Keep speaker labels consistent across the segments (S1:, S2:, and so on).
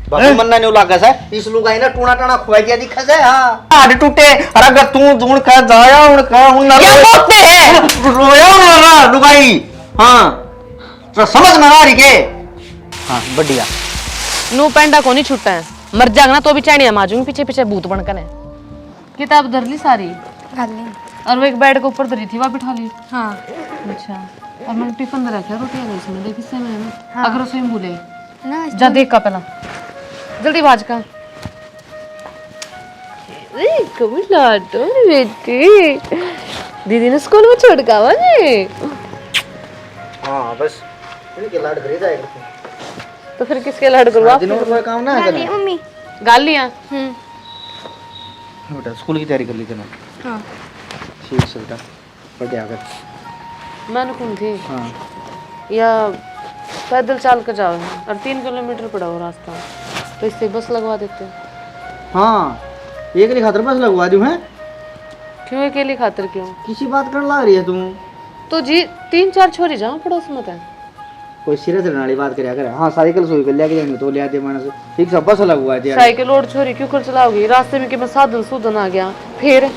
S1: बाकी मन्ना नहीं लागा से इस लुगाई ना टूना टाना खुआ दिया दिखा से हां हाड टूटे अरे अगर तू ढूंढ कर जाया उन ना
S2: क्या बोलते हैं
S1: रोया ना लुगाई हां तो समझ में आ रही के हां बढ़िया
S2: नो पेंडा को नहीं छूटा है मर जाएगा ना तो भी चाणिया माजूंगी पीछे पीछे भूत बनकर है किताब धर ली सारी और वो एक बेड के ऊपर धरी थी वहां बिठा ली हाँ अच्छा और मैंने टिफिन में रखा रोटी आ गई इसमें देख इससे मैंने हाँ। अगर रसोई में भूले ना जा देख का पहला जल्दी बाज का कभी लाडो बेटी दीदी ने स्कूल में छोड़ का वाले
S1: हां बस इनके लाड करे जाएगा
S2: तो फिर किसके लाड करवा
S1: दिनों कोई काम ना करे
S2: मम्मी गाल लिया
S1: बेटा स्कूल की तैयारी कर ली तना
S2: हां
S1: ठीक है बेटा बढ़िया कर
S2: मैं कौन थी
S1: हां
S2: या पैदल चल कर जाओ और 3 किलोमीटर पड़ा वो रास्ता तो इससे बस लगवा देते
S1: हां एक लिए खातर बस लगवा दूं हैं
S2: क्यों अकेले खातर क्यों
S1: किसी बात कर ला रही है तू
S2: तो जी 3-4 छोरी जाओ पड़ोस में था
S1: कोई सिरे से नाली बात करया करे हां साइकिल सोई कर लेके जाएंगे तो ले आते मानस ठीक सब बस लगवा दिया
S2: साइकिल और छोरी क्यों कर चलाओगी रास्ते में कि मैं साधन सुधन आ गया फिर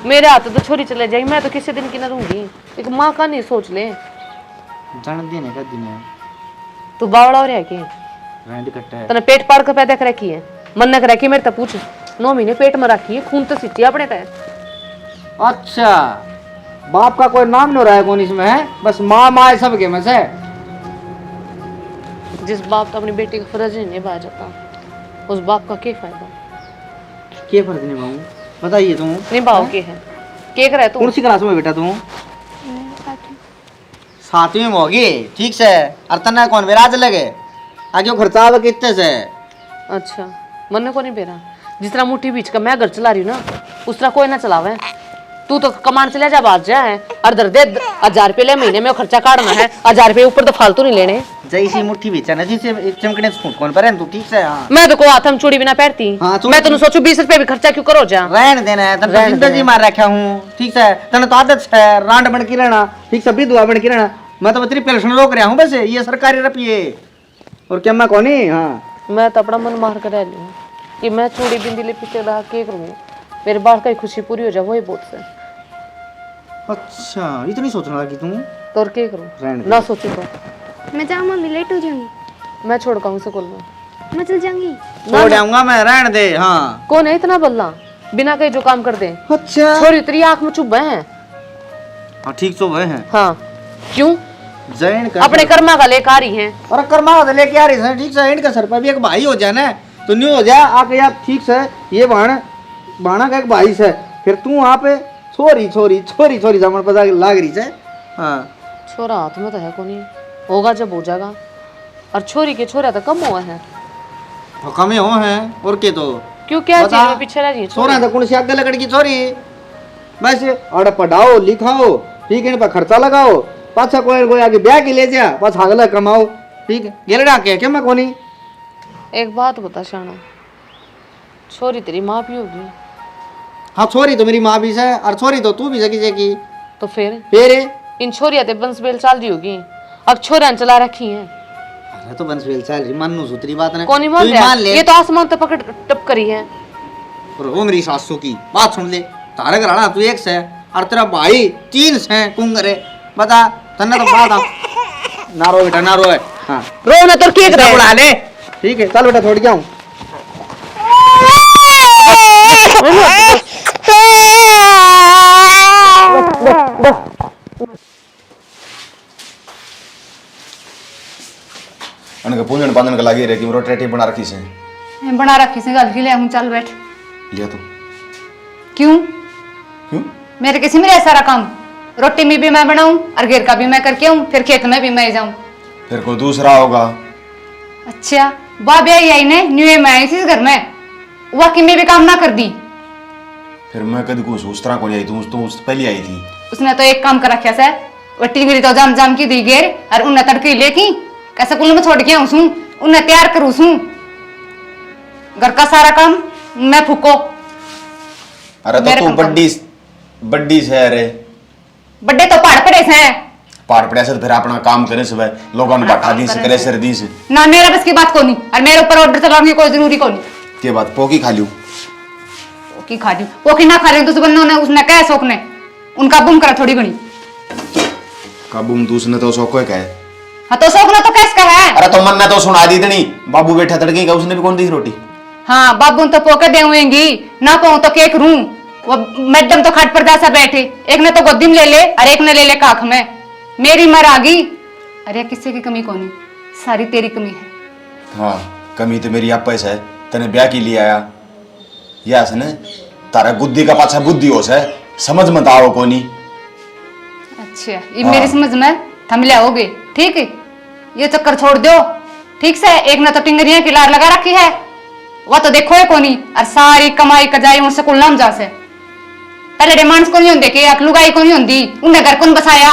S2: मेरे हाथ तो छोरी चले जाएगी मैं तो किसी दिन की ना रहूंगी एक माँ का नहीं सोच ले
S1: जान देने का दिन है
S2: तू बावड़ा हो रहा है कि
S1: रेंट कट्टा है
S2: तने पेट पाड़ कर पैदा कर रखी है मन न कर रखी मेरे तक पूछ 9 महीने पेट में रखी है खून तो सींची अपने तय
S1: अच्छा बाप का कोई नाम नहीं रहा है कौन इसमें है बस माँ माँ सब के में से
S2: जिस बाप तो अपनी बेटी का फर्ज नहीं निभा जाता उस बाप का क्या फायदा
S1: क्या फर्ज निभाऊं बताइए तुम
S2: निभाओ के है के कर है तू
S1: कौन सी क्लास में बेटा तू सातवीं में होगी ठीक से और तना कौन बेराज लगे आगे खर्चा आवे कितने से
S2: अच्छा मन को नहीं बेरा जिस तरह मुट्ठी बीच का मैं घर चला रही हूँ ना उस तरह कोई ना चलावे तू तो कमान चले जा बाज जा है और दर दे 1000 रुपये ले महीने में खर्चा काटना है 1000 रुपये ऊपर तो फालतू नहीं लेने
S1: जैसी मुट्ठी बीच ना जिसे एक चमकने से कौन पर तू ठीक से हां
S2: मैं तो को हाथ में चूड़ी बिना पहनती मैं तो सोचू 20 रुपये भी खर्चा क्यों करो जा
S1: रहने देना है तने तो जिंदगी मार रखा हूं ठीक से तने तो आदत है रांड बन के रहना ठीक से विधवा बन के रहना मैं तो तेरी पेंशन रोक रहा हूं वैसे ये सरकारी रुपये और क्या मैं कौन ही हां
S2: मैं तो अपना मन मार कर रह लूं कि मैं चूड़ी बिंदी ले पीछे रहा के करूं मेरे बाल की खुशी पूरी हो जाए वही बहुत से
S1: अच्छा इतनी सोचने लगी तू
S2: तो और क्या करूं ना सोचू तो
S3: मैं जाऊँ मम्मी लेट हो जाऊंगी
S2: मैं छोड़ काऊं स्कूल में
S3: मैं चल जाऊंगी
S1: छोड़ आऊंगा मैं रहने दे हां
S2: कौन है इतना बल्ला बिना कहीं जो काम कर दे
S1: अच्छा
S2: छोरी तेरी आंख में चुभ है
S1: हां ठीक तो वह है
S2: हां क्यों
S1: जैन का
S2: अपने कर्मा का लेकर आ रही है
S1: और कर्मा का लेके आ रही है ठीक से इनका सर पर भी एक भाई हो जाए ना तो न्यू हो जाए आके यार ठीक से ये बाणा का एक भाई से फिर तू वहां पे छोरी छोरी छोरी छोरी जमन पता लाग रही है हां
S2: छोरा हाथ में तो है कोनी होगा जब हो जाएगा और छोरी के छोरा तो कम हुआ है
S1: तो कमे हो हैं और के तो
S2: क्यों क्या चीज में पीछे रह रही है
S1: छोरा तो कौन सी आगे लकड़ की छोरी बस और पढ़ाओ लिखाओ ठीक है इन पर खर्चा लगाओ पाछा कोई आगे ब्याह के ले जा पाछा अगला कमाओ ठीक है गेलड़ा के क्या मैं कोनी
S2: एक बात बता शाना छोरी तेरी माँ भी होगी
S1: हाँ छोरी तो मेरी माँ भी है और छोरी तो तू भी सकी की
S2: तो
S1: फिर
S2: इन छोरिया ते बंसबेल चल रही होगी अब छोरा चला रखी है
S1: अरे तो बंसबेल चल रही मानू सूत्री बात ना
S2: कौन मान ले ये तो आसमान तो पकड़ टप करी है
S1: और वो मेरी सासू की बात सुन ले तारे घराना तू एक से और तेरा भाई 3 से कुंगरे बता तन्ने तो बात ना रो बेटा ना रो है हां
S2: रो ना तो केक रे
S1: बुला ले ठीक है चल बेटा छोड़ के आऊं
S4: अनके पूजन बंधन के लागे रे कि रोटी बना रखी से
S3: बना रखी से गल ले हूं चल बैठ
S4: लिया तू
S3: क्यों
S4: क्यों
S3: मेरे किसी में सारा काम रोटी में भी मैं बनाऊं और घेर का भी मैं करके आऊं फिर खेत में भी मैं जाऊं
S4: फिर कोई दूसरा होगा
S3: अच्छा बाबे आई ने न्यू में आई थी इस घर में वाकई में भी काम ना कर दी
S4: फिर मैं कभी कुछ उस तरह को नहीं आई तू उस पहले आई थी
S3: उसने तो एक काम कर रखा से वट्टी गिरी तो जाम जाम की दी घेर और उन्हें तड़के लेकी कैसे कुल में छोड़ के आऊं सू उन्हें तैयार करूं सू घर का सारा काम मैं फूको
S4: अरे तो तू बड्डी बड्डी से अरे
S3: बड्डे तो पहाड़ पड़े से
S4: पार पड़ा से फिर अपना काम करे सब लोगों ने बैठा दी से करे सर्दी से
S3: ना मेरा बस की बात को नहीं और मेरे ऊपर ऑर्डर चलाने की कोई जरूरी को नहीं।
S4: के बात पोकी खा लूं
S3: पोकी खा दी पोकी ना खा रही तो बन्नों ने उसने क्या शौक ने उनका बुम करा थोड़ी घनी
S4: काबू में दूसने तो शौक है
S3: हाँ तो शौक ना तो कैसे का है।
S4: अरे तो मन ने तो सुना दी थी बाबू बैठा तड़के का उसने भी कौन दी रोटी।
S3: हाँ बाबू तो पोके देंगी ना पाऊं तो केक रू वो मैडम तो खाट पर जैसा बैठे एक ने तो गोदी में ले ले और एक ने ले ले काख में मेरी मर आ गई। अरे किसी की कमी कोनी सारी तेरी कमी है।
S4: हाँ कमी तो मेरी आप है तेने ब्याह की लिए आया या ने तारा गुद्दी का पाछा बुद्धि हो से समझ मत आओ कोनी।
S3: अच्छा ये मेरी समझ में थम लियाओगे ठीक है ये चक्कर छोड़ दो ठीक से। एक ने तो टिंगरियां की लार लगा रखी है वह तो देखो है कोनी और सारी कमाई कजाई उनसे कुल नाम जा से पहले डिमांड्स को नहीं होंगे कि अकलुगाई को नहीं होंगी उन्हें घर कौन बसाया।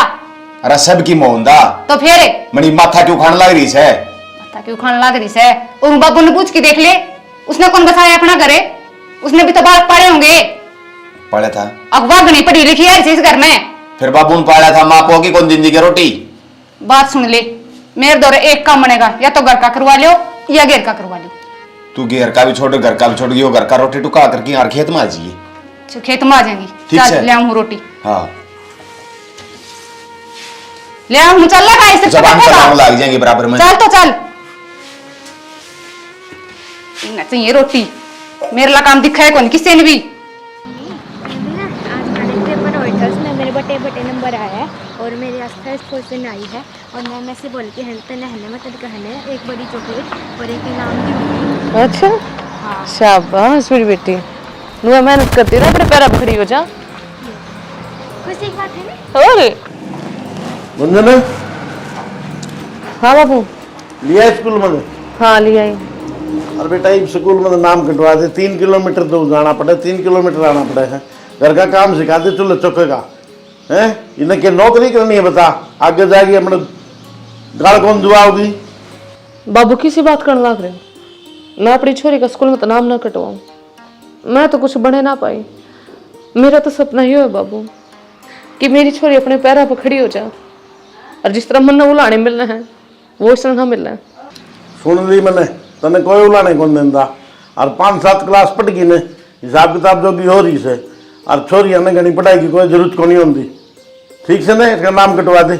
S4: अरे सब की मोहनदा
S3: तो फिर
S4: मणि माथा क्यों खाने लग रही है
S3: माथा क्यों खाने लग रही है और बाबू ने पूछ के देख ले उसने कौन बसाया अपना घरे उसने भी तो बात पढ़े होंगे।
S4: पढ़ा था
S3: अखबार नहीं पढ़ी लिखी है इस घर में
S4: फिर बाबू ने पढ़ा था माँ पोगी कौन जिंदगी रोटी।
S3: बात सुन ले मेरे दौरे एक काम बनेगा या तो घर का करवा लो या घेर का करवा लो।
S4: तू घर का भी छोड़ घर का भी छोड़ गई घर का रोटी टुका करके यार खेत में आ जाइए।
S3: खेत में आ जाएंगी
S4: ठीक
S3: चल
S4: है।
S3: ले आऊं रोटी
S4: हाँ
S3: ले आऊं चल लगा इससे
S4: जबान
S3: पता
S4: चलाने
S3: होगा।
S4: लग जाएंगे बराबर में।
S3: चल तो चल इन्हें चाहिए रोटी मेरे ला काम दिखा है कौन किसी ने भी।
S5: ना आज मैंने पेपर ऑर्डर्स में मेरे बटे बटे नंबर आया है और मेरे आस फर्स्ट पोजीशन आई है और मैं से बोल के हलते नहने में तब कहने एक बड़ी चॉकलेट और एक इनाम दी।
S2: अच्छा
S5: हाँ
S2: शाबाश मेरी बेटी नुआ मेहनत करती ना अपने पैर खड़ी हो जा।
S5: खुशी की बात है ना।
S2: और
S6: गुंजन
S2: हाँ बाबू
S6: लिया स्कूल में।
S2: हाँ ले आई।
S6: और बेटा एक स्कूल में नाम कटवा दे 3 किलोमीटर दूर जाना पड़े 3 किलोमीटर आना पड़े है घर का काम सिखा दे चूल्हे चौके का है इन्हें क्या नौकरी करनी है बता आगे जाएगी अपने गाल कौन दुआओगी।
S2: बाबू किसी बात करने लग रहे मैं अपनी छोरी का स्कूल में तो नाम ना कटवाऊं मैं तो कुछ बने ना पाई। मेरा तो सपना ही है बाबू कि मेरी छोरी अपने पैरों पर खड़ी हो जाए और जिस तरह मन उलाने मिलना है वो इस तरह मिलना है।
S6: सुन ली मैंने तने कोई उलाने कौन देता और 5-7 क्लास पढ़ गई ने हिसाब किताब जो भी हो रही से और छोरिया ने घनी पढ़ाई की कोई जरूरत को नहीं होती ठीक से ना इसका नाम कटवा दे।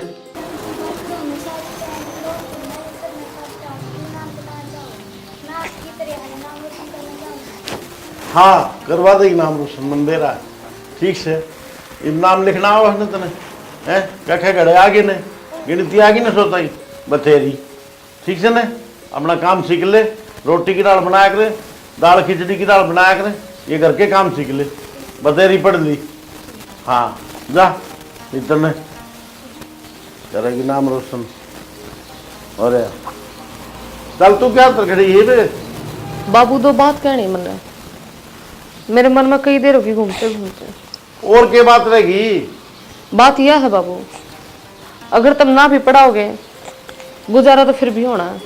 S6: हाँ करवा दे नाम रोशन मंदेरा ठीक से नाम लिखना हो उसने तने हैं कखे घड़े आगे ने गिनती आगे ने सोता ही बतेरी ठीक से ने अपना काम सीख ले रोटी की दाल बनाया करे दाल खिचड़ी की दाल बनाया करे ये घर के काम सीख ले बतेरी पढ़ ली। हाँ जा इतने करेगी नाम रोशन और चल तू क्या तर खड़ी है
S2: बाबू दो बात कहनी मन रहा मेरे मन में कई देर होगी घूमते घूमते।
S6: और क्या बात रहेगी।
S2: बात यह है बाबू अगर तुम ना भी पढ़ाओगे गुजारा तो फिर भी होना है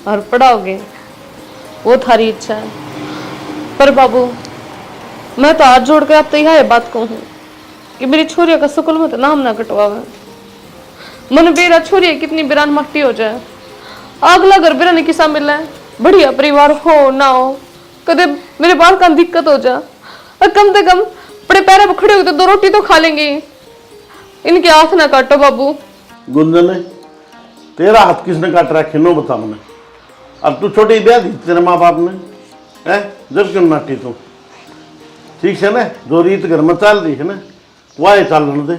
S2: और पढ़ाओगे वो थारी इच्छा है। पर बाबू मैं तो हाथ जोड़ के अब तो यह बात कहूँ कि मेरी छोरिया का स्कूल में तो नाम ना कटवावे। मन बेरा छोरिया कितनी बिरान मट्टी हो जाए अगला घर बिरानी किसा मिले बढ़िया परिवार हो ना हो कदे मेरे बाल का दिक्कत हो जा और कम से कम बड़े पैरों पर खड़े हो तो 2 रोटी तो खा लेंगे। इनके हाथ ना काटो बाबू।
S6: गुंजन तेरा हाथ किसने काट रखा नो बता मैंने अब तू छोटी ब्याह दी तेरे माँ बाप ने है जब क्यों नाटी तू ठीक है ना जो रीत घर में चल रही है ना वह चलने दे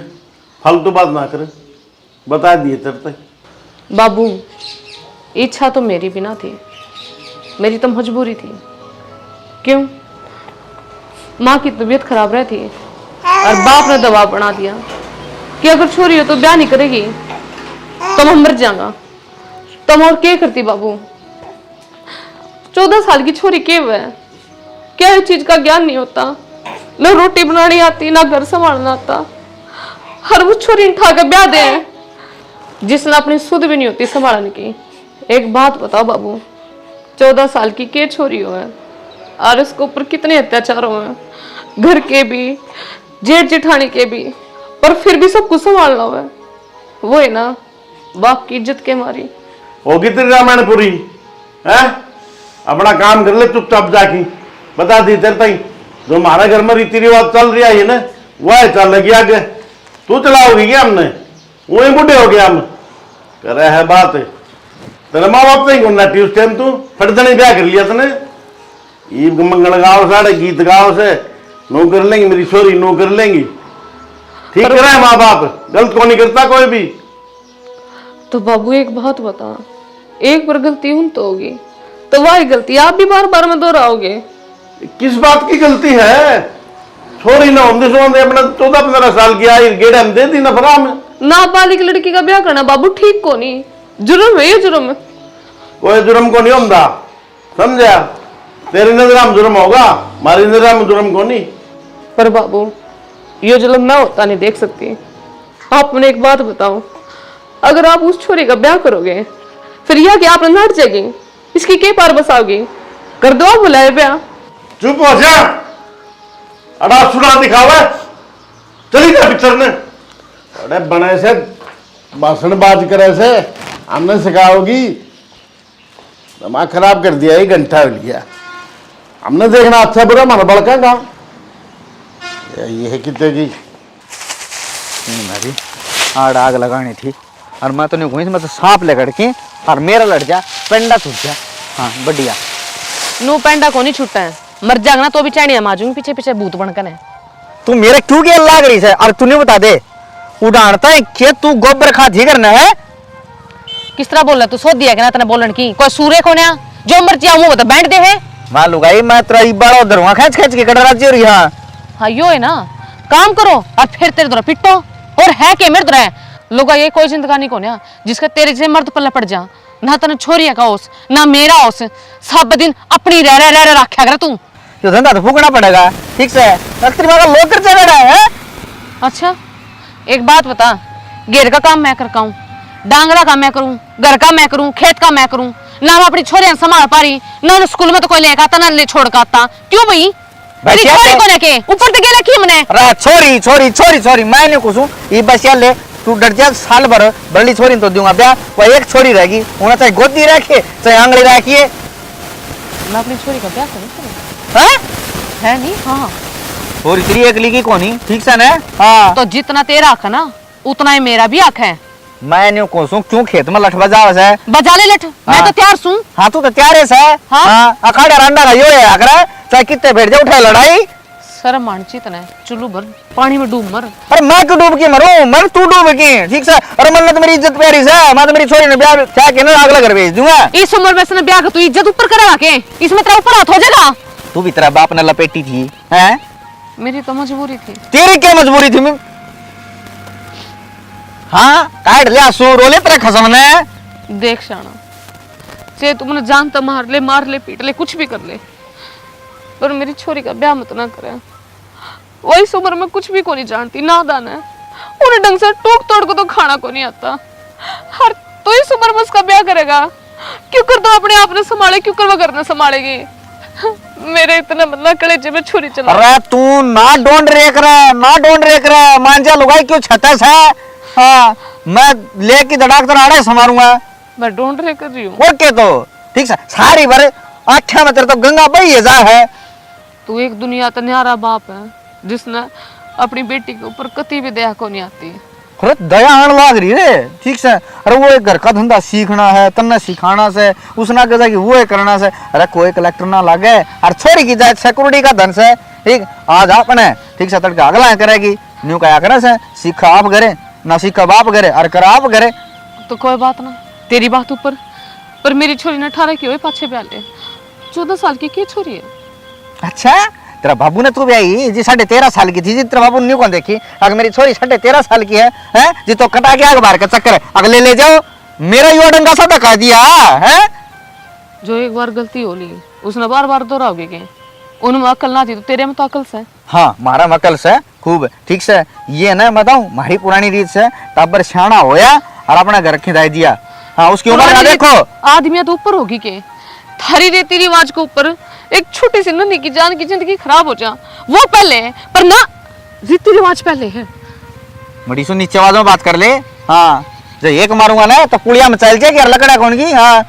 S6: फालतू बात ना करे बता दिए तेरे तक।
S2: बाबू इच्छा तो मेरी भी ना थी मेरी तो मजबूरी थी। क्यों माँ की तबीयत खराब रहती है और बाप ने दबाव बना दिया कि अगर छोरी हो तो ब्याह नहीं करेगी तो मैं मर जाऊंगा। तुम और क्या करती बाबू 14 साल की छोरी के है क्या इस चीज का ज्ञान नहीं होता ना रोटी बनानी आती ना घर संभालना आता हर वो छोरी उठा के ब्याह दे जिसने अपनी सुध भी नहीं होती संभालने की। एक बात बताओ बाबू 14 साल की के छोरी हो है और उसके ऊपर कितने अत्याचार हुए हैं घर के भी जेठ जेठानी के भी पर फिर भी सब कुछ संभालना हुआ है। वो है ना बाप की इज्जत के मारी।
S6: होगी तेरी रामायण पूरी है? अपना काम कर ले चुपचाप जाके, बता दी तेरे ताई जो हमारे घर में रीति रिवाज चल रहा है ना वह चल लगी आगे। तू चलाओगी क्या? हमने वही बूढ़े हो गया हम करे है बात। तेरे माँ बाप नहीं गुना उस टाइम तू फटदने ब्याह कर लिया तने। ईद मंगल गाओ साढ़े गीत गाओ से नो कर लेंगी मेरी छोरी, नो कर लेंगी। ठीक कर रहा है माँ बाप, गलत को नहीं करता कोई भी।
S2: तो बाबू एक बात बता, एक बार गलती उन तो होगी तो वही गलती आप भी बार बार में दोहराओगे।
S6: किस बात की गलती है? छोरी ना होने से अपना 14-15 साल की आई गेड़ हम दे दी ना फराम।
S2: नाबालिग लड़की का ब्याह करना बाबू ठीक को नहीं, जुर्म है ये जुर्म है।
S6: कोई जुर्म को नहीं होता, समझा? तेरी नजर में जुर्म होगा, हमारी नजर में जुर्म को नहीं।
S2: पर बाबू ये जुल्म मैं होता नहीं देख सकती। आप मुझे एक बात बताओ, अगर आप उस छोरी का ब्याह करोगे फिर यह कि आप नट जाएगी, इसकी के पार बसाओगी? कर दो आप बुलाए ब्याह।
S6: चुप हो जा, अड़ा सुना दिखावा, चली जा पिक्चर ने। अरे बने से भाषण बाज करे से हमने सिखाओगी, दिमाग खराब कर दिया, 1 घंटा हो लिया। हमने देखना अच्छा बुरा मन बड़का ये है कितने की
S1: मैं भी आड़ आग लगानी थी और मैं तो नहीं घूमी, मैं तो सांप लेकर के और मेरा लड़ जा पेंडा छूट जा। हाँ बढ़िया।
S2: नू पेंडा को नहीं छूटता है, मर जागना तो भी चाणिया माजूंगी पीछे पीछे भूत बनकर है।
S1: तू मेरे क्यों के लाग रही है? और तूने बता दे उड़ानता है कि तू गोबर खाती करना है?
S2: किस तरह बोल रहा तू? सो दिया कि ना तने बोलन की कोई सूरे को ना जो मर्जी आऊं वो तो बैठ दे है।
S1: मां लुगाई मैं तेरा बड़ा उधर वहां खींच खींच के कट राजी हो रही।
S2: हाँ यो है ना, काम करो और फिर तेरे द्वारा पिटो। और है के मेरे द्वारा लोग ये कोई जिंदगानी को ना जिसका तेरे जैसे मर्द पल्ले पड़ जा, ना तने छोरिया का होस ना मेरा होस, सब दिन अपनी रह रह रखा कर तू।
S1: यो धंधा तो फूकना पड़ेगा, ठीक से तेरी मां का लोग कर चला रहा है।
S2: अच्छा एक बात बता, घेर का काम मैं करता हूँ, डांगरा का मैं करूँ, घर का मैं करूँ, खेत का मैं करूँ, ना मैं अपनी छोरियां संभाल पा रही, ना स्कूल में तो कोई लेकर आता ना ले छोड़ का आता। क्यों भाई? छोरी को लेके ऊपर तक गेला की मने?
S1: अरे छोरी छोरी छोरी छोरी मैं नहीं कुछ हूं ये बस यार ले तू डर जा, साल भर बड़ी छोरी तो दूंगा ब्याह, वो एक छोरी रहेगी, उन्हें चाहे गोदी रखे चाहे आंगली रखिए।
S2: मैं अपनी छोरी का ब्याह करूँ
S1: हैं?
S2: है नहीं? हाँ
S1: छोरी तेरी अकली की कौन ही, ठीक से ना? हाँ
S2: तो जितना तेरा हक है ना उतना ही मेरा भी हक है।
S1: मैं नहीं कुछ हूं, क्यों खेत में लठ बजा है?
S2: बजा ले लठ, मैं
S1: हाँ।
S2: तो तैयार हूँ।
S1: हाँ तू तो तैयार है सर।
S2: हाँ।
S1: हाँ अखाड़ा रंडा रही हो या करे चाहे कितने बैठ जाए उठाए लड़ाई।
S2: सर मानचित ने चुल्लू भर पानी में डूब मर।
S1: अरे मैं क्यों डूब के मरूं? मर तू डूब के, ठीक से? अरे मन तो मेरी इज्जत प्यारी है, मैं तो मेरी छोरी ने ब्याह क्या के ना अगला घर भेज दूंगा।
S2: इस उम्र में इसने ब्याह का तू इज्जत ऊपर करा के इसमें तेरा ऊपर हाथ हो जाएगा।
S1: तू भी तेरा बाप ने लपेटी थी हैं?
S2: मेरी तो मजबूरी थी।
S1: तेरी क्या मजबूरी थी? हाँ काट लिया सो रोले तेरा खसम ने।
S2: देख शाना चे तुमने जानता मार ले पीट ले कुछ भी कर ले, पर मेरी छोरी का ब्याह मत ना करे। वो इस उम्र में कुछ भी को नहीं जानती, नादान है, उन्हें ढंग से टोक तोड़ को तो खाना को नहीं आता। हर तो इस उम्र में उसका ब्याह करेगा? क्यों कर दो अपने आप ने संभाले, क्यों कर वो घर में संभालेगी? मेरे इतना मतलब कलेजे में छुरी चला।
S1: अरे तू ना डोंड रेक रहा मांझा लुगाई क्यों छतस है? हाँ मैं लेके धड़ाक तो आड़े संभारूंगा।
S2: मैं ढूंढ रही कर रही हूँ।
S1: ओके तो ठीक है सारी भर आख्या में तेरे तो गंगा बही जा है।
S2: तू एक दुनिया तो न्यारा बाप है जिसने अपनी बेटी के ऊपर कति भी दया को नहीं आती।
S1: खुद दया आने लग रही है, ठीक से? अरे वो एक घर का धंधा सीखना है, तन्ने सिखाना से, उसना कहा कि वो करना से। अरे कोई कलेक्टर ना लगे और छोरी की जाए सिक्योरिटी का धन से, ठीक? आज आपने ठीक से तड़के अगला करेगी न्यू कया करे से, सीखा आप करे ना सीखा बाप करे और करा आप करे।
S2: तो कोई बात ना तेरी बात ऊपर, पर मेरी छोरी ने 18 की हुए पाछे ब्याह ले, 14 साल की क्या छोरी है?
S1: अच्छा तेरा बाबू ने तू भी आई जी 13.5 साल की थी जी, तेरा बाबू ने कौन देखी? अगर मेरी छोरी 13.5 साल की है जी तो कटा के आगे बाहर का चक्कर है, अगले ले जाओ मेरा युवा डंगा सा धक्का दिया है।
S2: जो एक बार गलती हो ली उसने बार बार दोहराओगे के? उनमें अकल ना थी तो तेरे में तो अकल से।
S1: हाँ मारा मकल से खूब, ठीक से? ये ना बताऊं मारी पुरानी रीत से टाबर सियाना होया और अपना घर खिदाई दिया। हाँ उसकी उम्र ना देखो।
S2: आदमी तो ऊपर होगी के, थारी रीति रिवाज के ऊपर एक छोटी सी नन्ही की जान की जिंदगी खराब हो जा वो पहले है, पर ना रीति रिवाज पहले है।
S1: बड़ी सो नीचे आवाज में बात कर ले। हाँ जो एक मारूंगा ना तो पुड़िया में चल जाएगी और लकड़ा कौन की। हाँ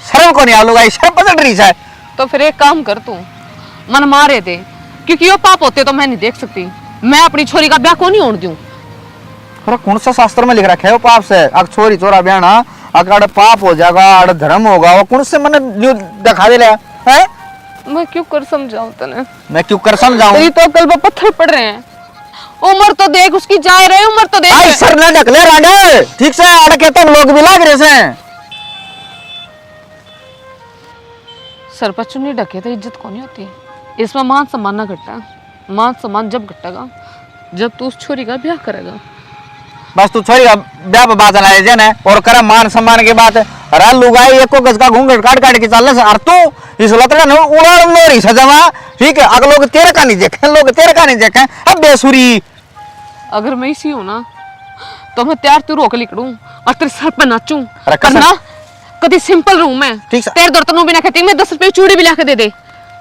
S1: शर्म को नहीं आलूगा, शर्म पसंद रही है।
S2: तो फिर एक काम कर तू, मन मारे थे क्योंकि ये पाप होते तो मैं नहीं देख सकती। मैं अपनी छोरी का ब्याह को नहीं होने दूं।
S1: अरे कौन सा शास्त्र में लिख रखा है वो पाप से? अग छोरी चोरा ब्याहना अगर पाप हो जाएगा, अड़ धर्म होगा, वो कौन से मन दिखा दे रहा है?
S2: मैं क्यों कर समझाऊं तने?
S1: मैं क्यों कर समझाऊं?
S2: तेरी तो कल पत्थर पड़ रहे हैं। उम्र तो देख उसकी जा रहे, उम्र तो देख।
S1: आई सर ना ढक ले राडे, ठीक से अड़के तो लोग भी लाग रहे से।
S2: सर पर चुन्नी ढके तो इज्जत कौन होती। इसमें मान सम्मान ना घटता। मान सम्मान जब घटेगा जब तू उस छोरी का ब्याह करेगा।
S1: बस तू छोरी का ब्याह पे बात लाए जन है और कर मान सम्मान की बात। अरे लुगाई एको गज का घूंघट काट काट के चल और तू इस लतड़ा ने उड़ाड़ लोरी सजवा। ठीक है, अगर लोग तेरे का नहीं देखे, लोग तेरे का नहीं देखे। अब बेसुरी
S2: अगर मैं इसी हूं ना तो मैं तैयार तू रोक लिखूं और तेरे सर पे नाचूं।
S1: अरे कसम।
S2: करना कभी सिंपल रहूं मैं।
S1: ठीक से।
S2: तेरे दर्द भी ना कहती, मैं 10 रुपए चूड़ी भी लाके दे दे।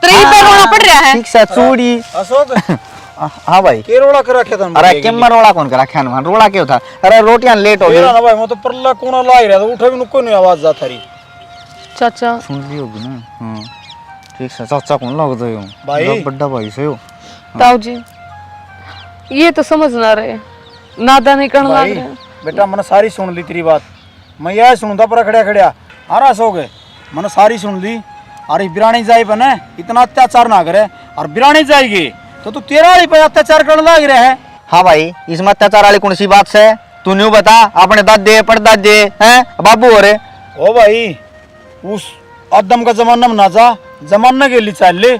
S2: तेरे ही पे रोना पड़ रहा है।
S1: ठीक से चूड़ी।
S7: अशोक
S1: हाँ भाई
S7: के रोड़ा कर रखे था
S1: अरे केम रोड़ा कौन करा ख्यान मान रोड़ा क्यों था? अरे रोटियां लेट हो गई।
S7: ना भाई मैं तो परला कोना ला रहा था, उठा भी नुको नहीं आवाज जाता रही।
S2: चाचा
S1: सुन ली होगी ना? हाँ ठीक से। चाचा कौन लगता है?
S7: भाई।
S1: बड़ा भाई से हो।
S2: ताऊ जी ये तो समझ ना रहे, नादा नहीं करना
S7: भाई
S2: रहे।
S7: बेटा मैंने सारी सुन ली तेरी बात। मैं यह सुनता पर खड़िया खड़िया अरे अशोक मैंने सारी सुन ली। अरे बिरानी जाए बने इतना अत्याचार ना करे, और बिरानी जाएगी तो तू तेरा वाली पे अत्याचार करने लग रहा है।
S1: हाँ भाई इसमें अत्याचार वाली कौन सी बात से? तू न्यू बता अपने दादे परदादे हैं बाबू हो रे।
S7: ओ भाई उस आदम का जमाना में ना जा, जमाना के लिए चल ले।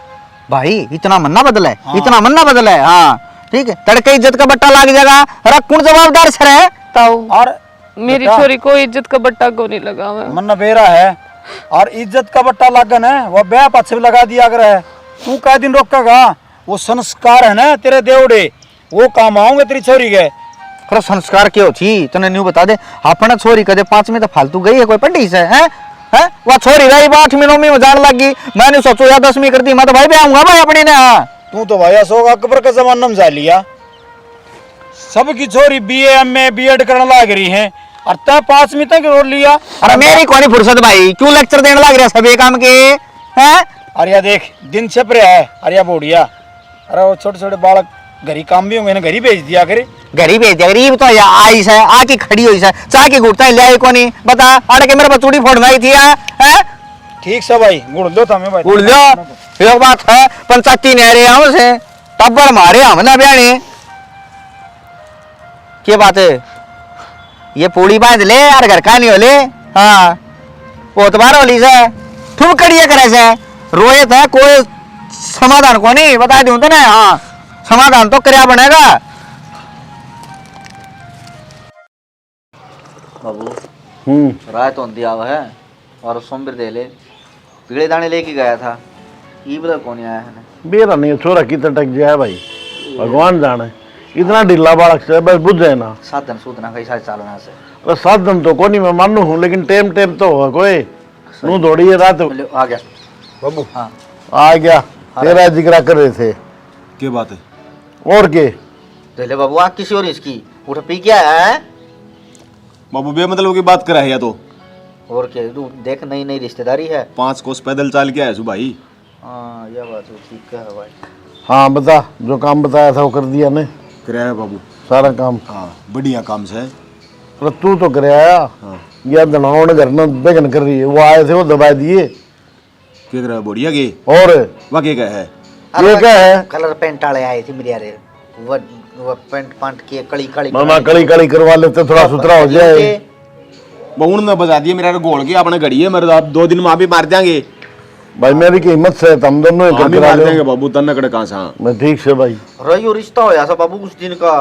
S1: भाई इतना मन्ना बदला है। हाँ। इतना मन्ना बदला है। हाँ ठीक है, तड़के इज्जत का बट्टा लाग जाएगा। अरे कौन जवाबदार सर है?
S2: ताऊ
S7: और
S2: मेरी
S7: बेटा,
S2: छोरी को इज्जत का बट्टा को नहीं लगा हुआ।
S7: मन्ना बेरा है और इज्जत का बट्टा लागन है वह ब्याह पाछे भी लगा दिया कर है। तू कै दिन रोकेगा? वो संस्कार है ना तेरे देवड़े, वो काम आऊंगे तेरी छोरी के।
S1: अरे संस्कार क्यों थी तने न्यू बता दे। अपना छोरी कदे 5 में तो फालतू गई है कोई पढ़ी से है? हैं वो छोरी रही 8वीं 9वीं में जान लगी। मैंने सोचो या 10वीं कर दी, मैं तो भाई भी आऊंगा भाई अपनी ने। हाँ
S7: तू तो भाई अशोक अकबर के जमाने में जा लिया। सबकी छोरी BA MA B.Ed करने लग रही है और तय 5वीं तक रोड लिया।
S1: अरे मेरी कौन फुर्सत भाई, क्यों लेक्चर देने लग रहा सब ये काम के? हैं
S7: अरे देख दिन छप रहा है। अरे बोड़िया अरे वो छोटे छोटे बालक घरी काम भी होंगे ना, घरी भेज दिया करे।
S1: गरीब भेज दिया। गरीब तो या आई से आके खड़ी हुई से चाह के घुटता ले आई कोनी बता अड़ के मेरे बचूड़ी फोड़ना ही थी। हैं
S7: ठीक से भाई गुड़ लो था मैं भाई
S1: उड़ लो। एक बात है पंचायती नहरे हमसे टब्बर मारे हमने ब्याने क्या बात है? ये पूड़ी बांध ले यार घर का नहीं हो ले। हाँ पोतबार होली से ठुम कड़िया करे से रोए था कोई समाधान को नहीं बता दूं तो ना। हाँ समाधान तो करया बनेगा। बाबू रात होती आवा है और सोमवार दे ले पीले दाने लेके गया था, ये बता कौन आया है?
S6: बेरा नहीं छोरा कितना टक जाए भाई, भगवान जाने। इतना ढीला बालक से बस बुझ जाए ना।
S1: साधन सूतना कैसा चालना से?
S6: अरे साधन तो कोनी मैं मानू हूँ, लेकिन टेम टेम तो हो कोई नू दौड़ी है रात।
S1: आ गया
S7: बाबू।
S1: हाँ
S6: आ गया तेरा जिक्र कर रहे थे।
S4: क्या बात है?
S6: और के
S1: ले बाबू आग किसी और इसकी उठ पी क्या है?
S4: बाबू बेमतलब की बात करा है या तो?
S1: और क्या तू देख नई नई रिश्तेदारी है।
S4: 5 कोस पैदल चाल के आया सु भाई।
S1: हाँ यह बात तो ठीक है भाई।
S6: हाँ बता, जो काम बताया था वो कर दिया ने?
S4: कराया है बाबू
S6: सारा काम।
S4: हाँ बढ़िया काम से।
S6: अरे तू तो कराया।
S4: हाँ
S6: या दनावन घर में बेगन कर रही है, वो आए थे वो दबा दिए।
S4: क्या करा बढ़िया के
S6: और
S4: वह क्या है?
S6: ये क्या है?
S1: कलर पेंट वाले आए थे मेरे यारे, वो पेंट पांट के कड़ी कड़ी
S6: मामा कड़ी कड़ी करवा लेते थोड़ा सुथरा हो जाए।
S4: बहुन ने बजा दिया मेरा गोल के अपने घड़ी है मेरे 2 दिन में आप भी मार देंगे
S6: भाई मेरी कीमत से हम दोनों ही
S4: हम भी
S6: करा
S4: मार
S6: लो।
S4: देंगे बाबू तन्ने कड़े कहाँ से। हाँ
S6: मैं ठीक से भाई।
S1: रही रिश्ता हो ऐसा बाबू कुछ दिन का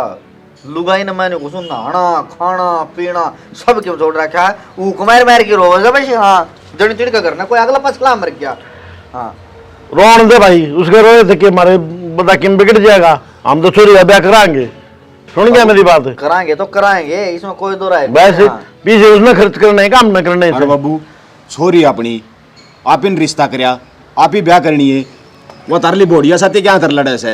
S1: लुगाई ने मैंने कुछ नहाना खाना पीना सब क्यों छोड़ रखा है? वो कुमार मार के रोज है भाई। हाँ जड़ी तिड़ का करना कोई अगला पछला मर गया। हाँ
S6: रोन दे भाई, उसके रोए थे कि हमारे बता किम बिगड़ जाएगा, हम तो चोरी का ब्याह कराएंगे। सुन गया मेरी बात?
S1: कराएंगे तो कराएंगे, इसमें कोई दो राय
S6: वैसे पीछे उसने खर्च करने का, हम न करने
S4: अरे
S6: से।
S4: बाबू छोरी अपनी आप इन रिश्ता करया आप ही ब्याह करनी है, वो तारली बोड़िया साथी क्या तर लड़े से?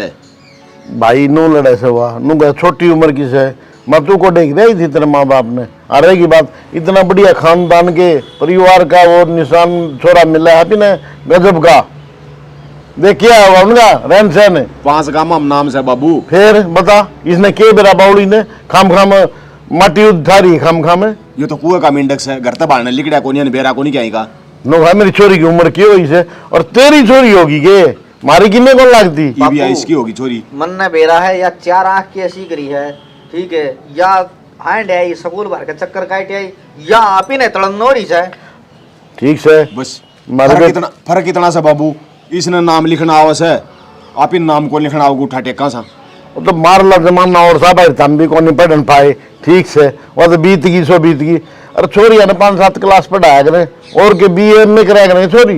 S6: भाई नो लड़े से हुआ, नु छोटी उम्र की से मतू को देख रही थी तेरे माँ बाप ने। आ रहेगी बात, इतना बढ़िया खानदान के परिवार का वो निशान छोरा मिला है अभी ने, गजब का। देख क्या हुआ उनका रहन सहन।
S4: 5 गांव हम नाम से बाबू।
S6: फिर बता इसने के बेरा बाउली ने खाम खाम माटी उधारी खाम खाम।
S4: ये तो कुएं का मिंडक्स है, घर तक बाहर लिकड़ा कोनी ने बेरा कोनी क्या का।
S6: नो भाई मेरी छोरी की उम्र की हुई से, और तेरी छोरी होगी के मारी किन्ने कौन लगती।
S4: ये भी इसकी होगी छोरी।
S1: मन ने बेरा है या 4 आंख की ऐसी करी है, ठीक है, या हांड है स्कूल भर के चक्कर काट आई, या आप ही ने तड़नोड़ी से।
S6: ठीक से
S4: बस
S6: मारे
S4: फर्क इतना सा बाबू, इसने नाम लिखना आवस है, आप इन नाम को लिखना होगा उठा टेका सा।
S6: वो तो मारला जमाना और साहब हम भी कौन पढ़ पाए। ठीक से वो तो बीत गई सो बीत गई। अरे छोरी ने 5-7 क्लास पढ़ाया करें और के BA में कराया करें छोरी।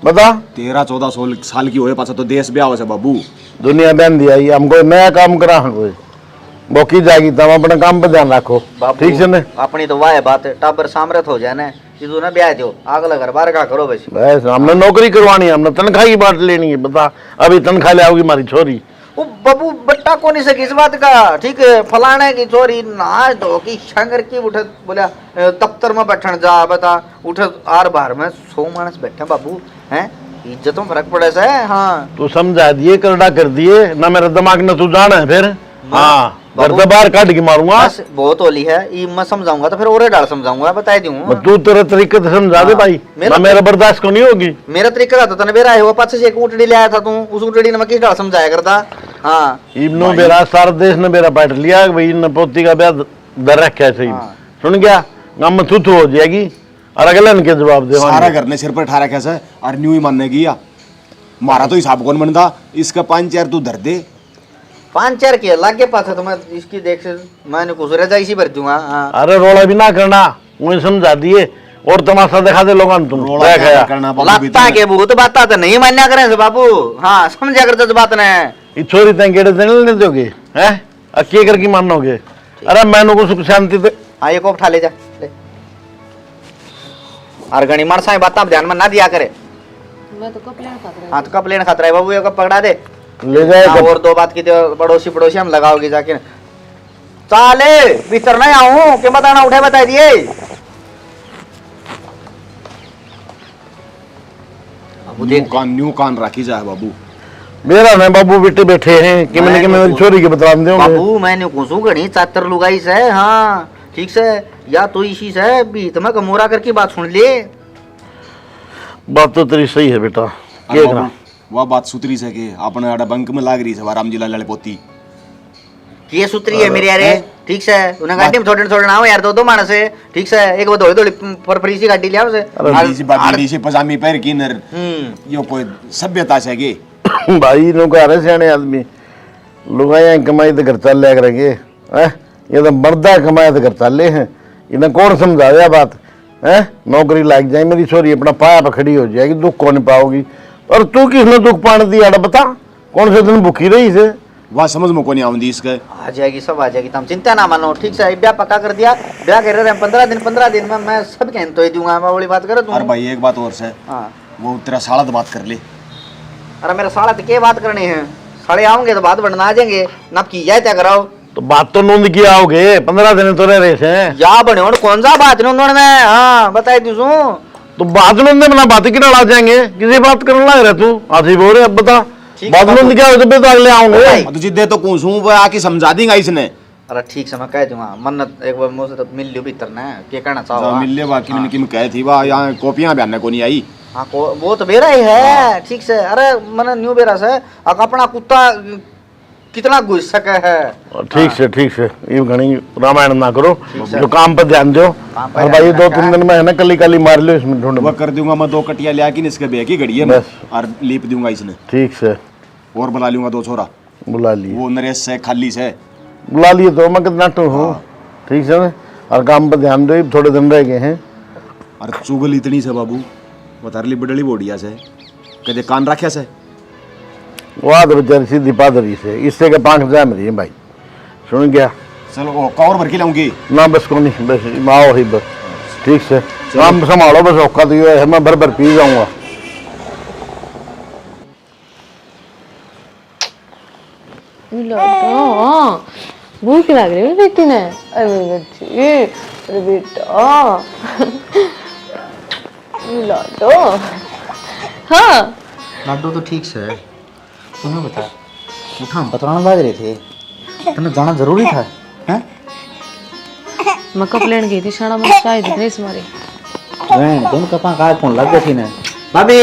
S6: बता
S4: 13-14 साल की होए पाछा तो देश ब्याह है बाबू।
S6: दुनिया बहन दिया हम कोई नया काम करा कोई बोकी जाएगी तब अपने काम पे ध्यान रखो। ठीक है ना,
S1: अपनी तो वाह बात है, टाबर सामर्थ हो जाए ना, इधर ना ब्याह दो अगला घर बार का करो बस।
S6: बस हमने नौकरी करवानी है, हमने तनख्वाह की बात लेनी है। बता अभी तनख्वाह ले आओगी हमारी छोरी।
S1: वो बाबू बट्टा को नहीं सके इस बात का, ठीक है, फलाने की छोरी नहा धो की शंकर की उठ बोला दफ्तर में बैठन जा, बता उठ आर बार में 100 मानस बैठे बाबू हैं, इज्जतों फर्क पड़े से। हाँ
S6: तू समझा दिए करड़ा कर दिए ना, मेरा दिमाग न तू जाना है फिर। हाँ घर से बाहर काट के मारूंगा।
S1: बस बहुत होली है ये, मैं समझाऊंगा तो फिर और डाल समझाऊंगा, बता दूं।
S6: तू तेरे तरीके से समझा दे भाई, मेरा बर्दाश्त को नहीं होगी।
S1: मेरा तरीका था तने बेरा है वो पाछे से एक ऊँटड़ी ले आया था तू, उस ऊँटड़ी ने मैं किस डाल समझाया करता। हाँ
S6: इब्नो बेरा सारा देश ने मेरा बैठ लिया भाई इन पोती का ब्याह दर रखा सही। सुन गया गाँव में थू हो जाएगी और अगले इनके जवाब दे।
S4: सारा घर ने सिर पर ठा रखा है और न्यू ही मानने की मारा तो हिसाब कौन बनता। इसका 5-4 तू धर दे।
S1: 5-4 के लागे पास तो मैं इसकी देख से मैंने कुछ रजा इसी भर दूंगा। हाँ
S6: अरे रोड़ा भी ना करना, मुझे समझा दिए और तमाशा दिखा दे लोगों ने। तुम
S4: रोड़ा क्या करना बाबू
S1: लगता के भूत बात तो नहीं मान्या करे से बाबू। हाँ समझा कर जज बात ने
S6: ये छोरी तय गेड़े देने दोगे हैं अके करके मानोगे। अरे मैंने को सुख शांति दे।
S1: हाँ ये को उठा ले जा ले। और घनी मारसा बात आप ध्यान में ना दिया करे।
S2: मैं तो कप लेना खाता
S1: हाँ तो कब लेना खतरा है बाबू, ये कब पकड़ा दे
S6: ले जाए
S1: हाँ, और 2 बात की पड़ोसी पड़ोसी हम लगाओगे जाके। चाले भीतर नहीं आऊं के बताना उठे बता दिए।
S4: न्यू कान रखी जाए बाबू।
S6: मेरा ना बाबू बेटे बैठे हैं कि मैंने कि मेरी छोरी के बता दे
S1: बाबू मैंने कुसू घड़ी 4 लुगाई से। हाँ ठीक से, या तो इसी से बीत में कमोरा करके बात सुन ले।
S6: बात तो तेरी सही है बेटा।
S4: अरे बाबू, वह बात सुतरी से के अपने आड़ा बंक में लाग रही है राम जिला लड़े पोती
S1: ये सूत्री है मेरे यारे। ठीक से उन्हें गाड़ी में छोड़ना आओ यार, 2 मानस है। ठीक से एक वो थोड़ी फरफरी सी गाड़ी ले आओ से
S4: बाबी से पजामी पैर की नर यो कोई सभ्यता से के
S6: भाई नो कह रहे सियाने आदमी लुगाया कमाई तो घर चल लिया करेंगे हैं, ये तो मर्दा कमाया तो घर चले हैं। इन्हें कौन समझाया बात है। नौकरी लग जाए मेरी छोरी अपना पाया पर खड़ी हो जाएगी, दुख कौन पाओगी। और तू किसने दुख पाने दिया बता, कौन से दिन भूखी रही से।
S4: वह समझ में कौन आऊंगी इसके।
S1: आ जाएगी सब आ जाएगी, तुम चिंता ना मानो। ठीक से ब्याह पक्का कर दिया, ब्याह कर रहे हैं 15 दिन में मैं सब कहन तो ही दूंगा। मैं बड़ी बात कर तू।
S4: अरे भाई एक बात और से,
S1: हाँ
S4: वो तेरा साला तो बात कर ले।
S1: अरे मेरा साला तो क्या बात करनी है, साले आओगे तो बात बढ़ना आ जाएंगे ना की जाए क्या कराओ।
S6: तो बात तो नूंद की आओगे 15 दिन तो रह रहे से
S1: या बने और कौन सा बात नूंद में। हाँ बताई तू
S6: तो बात नूंद में बात की आ जाएंगे, किसी बात करने लग रहा तू आधी बोल रहे। अब बता बात नूंद क्या हो तो अगले आओगे
S4: तो जिद्दे तो कौन वो आके समझा देगा इसने।
S1: अरे ठीक से मैं कह दूंगा, मन्नत एक बार मुझसे तो मिल लियो भीतर ना क्या कहना चाहो।
S4: मिल ले बाकी मैंने किम कहे थी वाह यहाँ कॉपियां बयान को नहीं आई।
S1: हाँ वो तो बेरा ही है। ठीक से अरे मैंने न्यू बेरा से अपना कुत्ता कितना घुस सके है।
S6: ठीक से ये घनी रामायण ना करो, जो काम पर ध्यान दो। और भाई 2-3 दिन में है ना कली मार लो इसमें ढूंढ
S4: वह कर दूंगा मैं 2 कटिया ले आके इसके बे की घड़ी है
S6: बस
S4: और लीप दूंगा इसने।
S6: ठीक से
S4: और बुला लूंगा 2 छोरा,
S6: बुला लिए
S4: वो नरेश से खाली से
S6: बुला लिए तो मैं कितना टू हूँ। ठीक से ना, और काम पर ध्यान दो, थोड़े दिन रह गए हैं।
S4: और चुगल इतनी से बाबू बता बड़ली बोडिया से कदे कान रखा से
S6: वाह तो बेचारी सीधी पादरी से इससे के 5 जाम रही है भाई। सुन गया
S4: चलो वो कवर भर के लाऊंगी
S6: ना बस को नहीं बस आओ ही बस। ठीक से काम संभालो बस, औखा तो ये है मैं भर पी जाऊंगा।
S2: भूख लग रही है बेटी ने। अरे मेरी बच्ची, अरे बेटा लाडो। हाँ
S1: लाडो तो ठीक से है। तुम्हें बता, उठा हम बतलाने लग रहे थे, तुम्हें जाना जरूरी था हैं?
S2: मैं कप लेने गई थी शाना में, शायद इतने इस मारे
S1: तुम कपा का फोन लग गई थी ना। भाभी